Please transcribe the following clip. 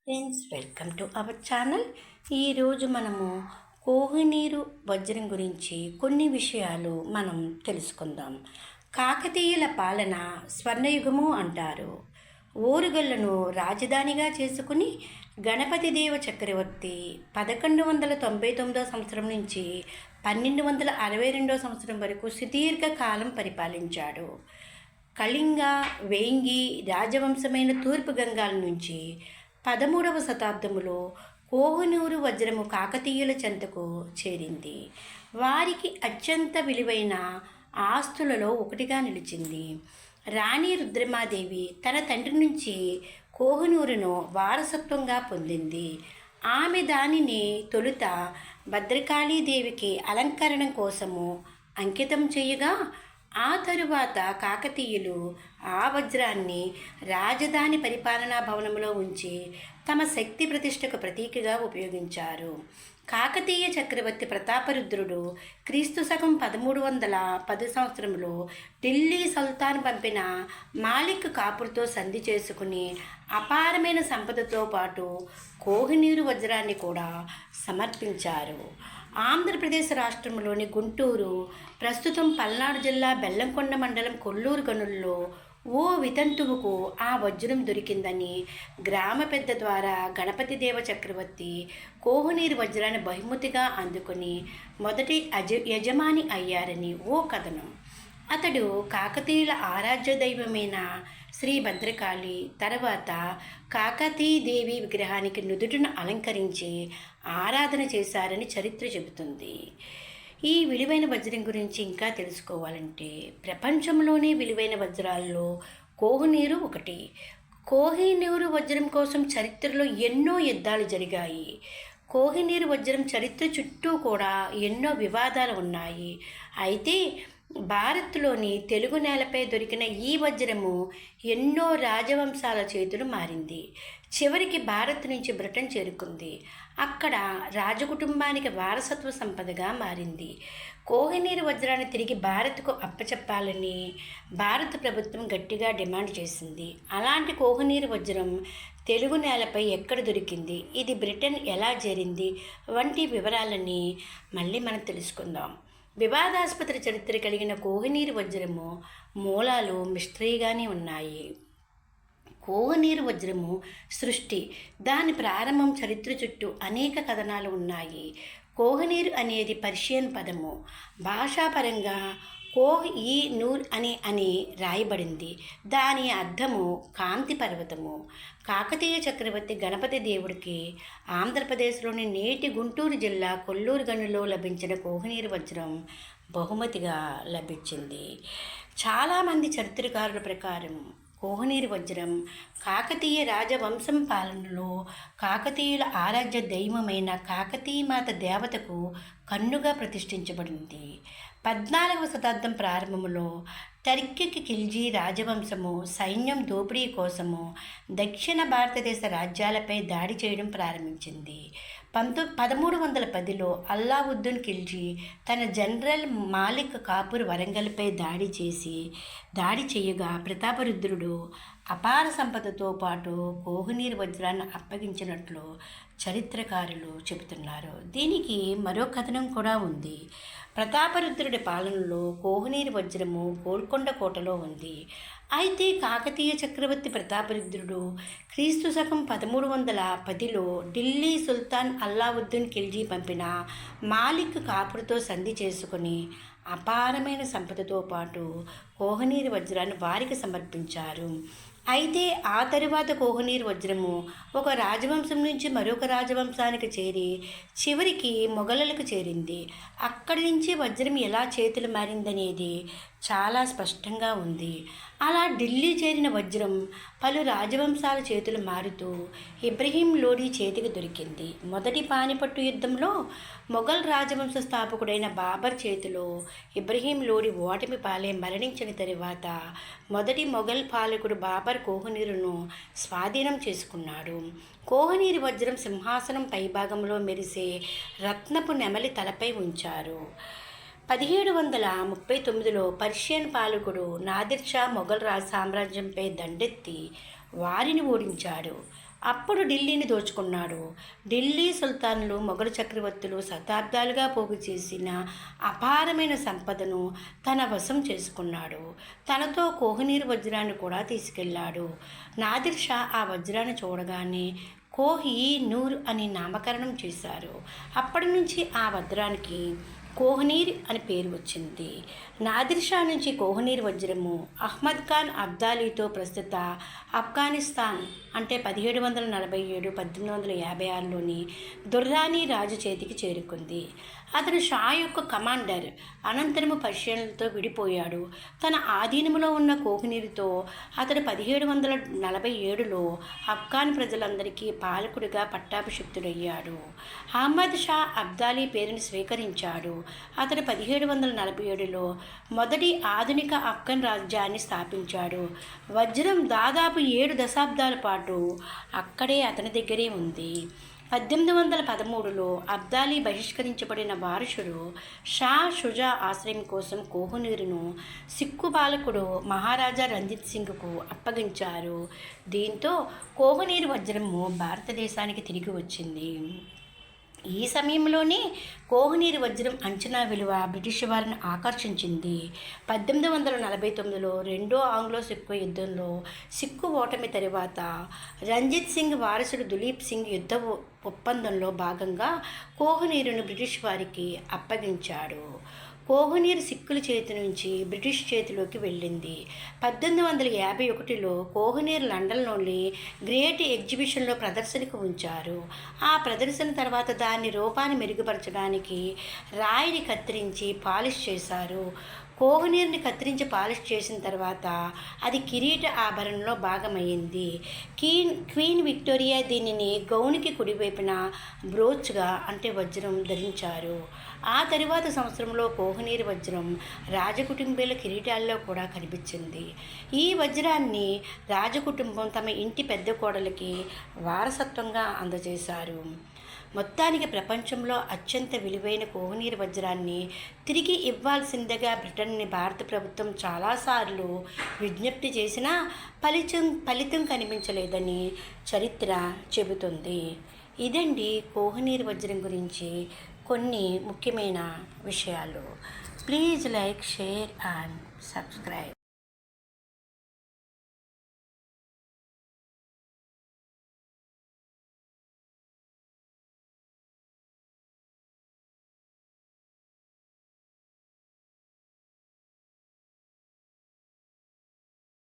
Friends, welcome to our channel. ఈరోజు మనము కోహినీరు వజ్రం గురించి కొన్ని విషయాలు మనం తెలుసుకుందాం. కాకతీయుల పాలన స్వర్ణయుగము అంటారు. ఓరుగల్లును రాజధానిగా చేసుకుని గణపతి దేవ చక్రవర్తి 1199 సంవత్సరం నుంచి 1262 సంవత్సరం వరకు సుదీర్ఘ కాలం పరిపాలించాడు. కళింగ, వేంగి రాజవంశమైన తూర్పు గంగాల నుంచి 13వ శతాబ్దములో కోహినూరు వజ్రము కాకతీయుల చెంతకు చేరింది. వారికి అత్యంత విలువైన ఆస్తులలో ఒకటిగా నిలిచింది. రాణి రుద్రమాదేవి తన తండ్రి నుంచి కోహినూరును వారసత్వంగా పొందింది. ఆమె దానిని తొలుత భద్రకాళీదేవికి అలంకరణ కోసము అంకితం చేయగా, ఆ తరువాత కాకతీయులు ఆ వజ్రాన్ని రాజధాని పరిపాలనా భవనంలో ఉంచి తమ శక్తి ప్రతిష్టకు ప్రతీకగా ఉపయోగించారు. కాకతీయ చక్రవర్తి ప్రతాపరుద్రుడు క్రీస్తు శకం 1310 సంవత్సరంలో ఢిల్లీ సుల్తాన్ పంపిన మాలిక్ కాపుర్తో సంధి చేసుకుని అపారమైన సంపదతో పాటు కోహినూరు వజ్రాన్ని కూడా సమర్పించారు. ఆంధ్రప్రదేశ్ రాష్ట్రంలోని గుంటూరు, ప్రస్తుతం పల్నాడు జిల్లా బెల్లంకొండ మండలం కొల్లూరు గనుల్లో ఓ వితంతువుకు ఆ వజ్రం దొరికిందని గ్రామ పెద్ద ద్వారా గణపతి దేవ చక్రవర్తి కోహినూరు వజ్రాన్ని బహుమతిగా అందుకొని మొదటి యజమాని అయ్యారని ఓ కథనం. అతడు కాకతీయుల ఆరాధ్య దైవమైన శ్రీ భద్రకాళి తర్వాత కాకతీదేవి విగ్రహానికి నుదుటిను అలంకరించి ఆరాధన చేశారని చరిత్ర చెబుతుంది. ఈ విలువైన వజ్రం గురించి ఇంకా తెలుసుకోవాలంటే, ప్రపంచంలోనే విలువైన వజ్రాల్లో కోహినూరు ఒకటి. కోహినూరు వజ్రం కోసం చరిత్రలో ఎన్నో యుద్ధాలు జరిగాయి. కోహినూరు వజ్రం చరిత్ర చుట్టూ కూడా ఎన్నో వివాదాలు ఉన్నాయి. అయితే భారత్లోని తెలుగు నేలపై దొరికిన ఈ వజ్రము ఎన్నో రాజవంశాల చేతులు మారింది. చివరికి భారత్ నుంచి బ్రిటన్ చేరుకుంది. అక్కడ రాజకుటుంబానికి వారసత్వ సంపదగా మారింది. కోహినూరు వజ్రాన్ని తిరిగి భారత్కు అప్పచెప్పాలని భారత ప్రభుత్వం గట్టిగా డిమాండ్ చేసింది. అలాంటి కోహినూరు వజ్రం తెలుగు నేలపై ఎక్కడ దొరికింది, ఇది బ్రిటన్ ఎలా చేరింది వంటి వివరాలని మళ్ళీ మనం తెలుసుకుందాం. వివాదాస్పద చరిత్ర కలిగిన కోహినూరు వజ్రము మూలాలు మిస్టరీగానే ఉన్నాయి. కోహినూరు వజ్రము సృష్టి, దాని ప్రారంభం, చరిత్ర చుట్టూ అనేక కథనాలు ఉన్నాయి. కోహినూరు అనేది పర్షియన్ పదము. భాషాపరంగా కోహ్-ఈ-నూర్ అని రాయబడింది. దాని అర్థము కాంతి పర్వతము. కాకతీయ చక్రవర్తి గణపతి దేవుడికి ఆంధ్రప్రదేశ్లోని నేటి గుంటూరు జిల్లా కొల్లూరు గనులో లభించిన కోహినూరు వజ్రం బహుమతిగా లభించింది. చాలామంది చరిత్రకారుల ప్రకారం కోహినూరు వజ్రం కాకతీయ రాజవంశం పాలనలో కాకతీయుల ఆరాధ్య దైవమైన కాకతీమాత దేవతకు కన్నుగా ప్రతిష్ఠించబడింది. 14వ శతాబ్దం ప్రారంభంలో టర్కిక్ ఖిల్జీ రాజవంశము సైన్యం దోపిడీ కోసము దక్షిణ భారతదేశ రాజ్యాలపై దాడి చేయడం ప్రారంభించింది. 1310లో అల్లావుద్దీన్ ఖిల్జీ తన జనరల్ మాలిక్ కాపూర్ వరంగల్పై దాడి చేయగా ప్రతాపరుద్రుడు అపార సంపదతో పాటు కోహినూరు వజ్రాన్ని అప్పగించినట్లు చరిత్రకారులు చెబుతున్నారు. దీనికి మరో కథనం కూడా ఉంది. ప్రతాపరుద్రుడి పాలనలో కోహినూరు వజ్రము గోల్కొండ కోటలో ఉంది. అయితే కాకతీయ చక్రవర్తి ప్రతాపరుద్రుడు క్రీస్తు శకం 1310లో ఢిల్లీ సుల్తాన్ అల్లావుద్దీన్ ఖిల్జీ పంపిన మాలిక్ కాపుర్తో సంధి చేసుకుని అపారమైన సంపదతో పాటు కోహినూరు వజ్రాన్ని వారికి సమర్పించారు. అయితే ఆ తరువాత కోహినూరు వజ్రము ఒక రాజవంశం నుంచి మరొక రాజవంశానికి చేరి చివరికి మొఘలులకు చేరింది. అక్కడి నుంచి వజ్రం ఎలా చేతులు మారిందనేది చాలా స్పష్టంగా ఉంది. అలా ఢిల్లీ చేరిన వజ్రం పలు రాజవంశాల చేతులు మారుతూ ఇబ్రహీం లోడీ చేతికి దొరికింది. మొదటి పానిపట్టు యుద్ధంలో మొఘల్ రాజవంశ స్థాపకుడైన బాబర్ చేతిలో ఇబ్రహీం లోడీ ఓటమి పాలై మరణించిన తరువాత మొదటి మొఘల్ పాలకుడు బాబర్ కోహినూరును స్వాధీనం చేసుకున్నాడు. కోహినూరు వజ్రం సింహాసనం పైభాగంలో మెరిసే రత్నపు నెమలి తలపై ఉంచారు. 1739లో పర్షియన్ పాలకుడు నాదిర్ షా మొఘల్ సామ్రాజ్యంపై దండెత్తి వారిని ఓడించాడు. అప్పుడు ఢిల్లీని దోచుకున్నాడు. ఢిల్లీ సుల్తాన్లు మొఘలు చక్రవర్తులు శతాబ్దాలుగా పోగు చేసిన అపారమైన సంపదను తన వశం చేసుకున్నాడు. తనతో కోహినూర్ వజ్రాన్ని కూడా తీసుకెళ్లాడు. నాదిర్ షా ఆ వజ్రాన్ని చూడగానే కోహి-నూర్ అని నామకరణం చేశారు. అప్పటి నుంచి ఆ వజ్రానికి కోహినూర్ అని పేరు వచ్చింది. నాదిర్ షా నుంచి కోహినూర్ వజ్రము అహ్మద్ ఖాన్ అబ్దాలీతో ప్రస్తుత ఆఫ్ఘనిస్తాన్ అంటే 1747 1856లోని దుర్రానీ రాజు చేతికి చేరుకుంది. అతను షా యొక్క కమాండర్. అనంతరము పర్షియన్లతో విడిపోయాడు. తన ఆధీనంలో ఉన్న కోహినూర్తో అతడు 1747లో ఆఫ్ఘన్ ప్రజలందరికీ పాలకుడిగా పట్టాభిషిక్తుడయ్యాడు. అహ్మద్ షా అబ్దాలీ పేరును స్వీకరించాడు. అతడు 1747లో మొదటి ఆధునిక ఆఫ్ఘన్ రాజ్యాన్ని స్థాపించాడు. వజ్రం దాదాపు 7 దశాబ్దాల పాటు అక్కడే అతని దగ్గరే ఉంది. 1813లో అబ్దాలీ బహిష్కరించబడిన వారసుడు షా షుజా ఆశ్రయం కోసం కోహినూరును సిక్కు పాలకుడు మహారాజా రంజిత్ సింగ్కు అప్పగించారు. దీంతో కోహినూర్ వజ్రము భారతదేశానికి తిరిగి వచ్చింది. ఈ సమయంలోనే కోహినూర్ వజ్రం అంచనా విలువ బ్రిటిష్ వారిని ఆకర్షించింది. 1849లో రెండో ఆంగ్లో సిక్కు యుద్ధంలో సిక్కు ఓటమి తరువాత రంజిత్ సింగ్ వారసుడు దులీప్ సింగ్ యుద్ధ ఒప్పందంలో భాగంగా కోహినూరును బ్రిటిష్ వారికి అప్పగించాడు. కోహినూర్ సిక్కుల చేతి నుంచి బ్రిటిష్ చేతిలోకి వెళ్ళింది. 1851లో కోహినూర్ లండన్లోని గ్రేట్ ఎగ్జిబిషన్లో ప్రదర్శనకు ఉంచారు. ఆ ప్రదర్శన తర్వాత దాని రూపాన్ని మెరుగుపరచడానికి రాయిని కత్తిరించి పాలిష్ చేశారు. కోహినూర్ని కత్తిరించి పాలిష్ చేసిన తర్వాత అది కిరీట ఆభరణంలో భాగమైంది. క్వీన్ విక్టోరియా దీనిని గౌన్కి కుడివైపున బ్రోచ్గా అంటే వజ్రం ధరించారు. ఆ తరువాత సంవత్సరంలో కోహినూర్ వజ్రం రాజకుటుంబీల కిరీటాల్లో కూడా కనిపించింది. ఈ వజ్రాన్ని రాజకుటుంబం తమ ఇంటి పెద్ద కోడలికి వారసత్వంగా అందజేశారు. మొత్తానికి ప్రపంచంలో అత్యంత విలువైన కోహినూర్ వజ్రాన్ని తిరిగి ఇవ్వాల్సిందిగా బ్రిటన్ని భారత ప్రభుత్వం చాలాసార్లు విజ్ఞప్తి చేసినా ఫలితం కనిపించలేదని చరిత్ర చెబుతుంది. ఇదండి కోహినూర్ వజ్రం గురించి కొన్ని ముఖ్యమైన విషయాలు. Please like, share and subscribe.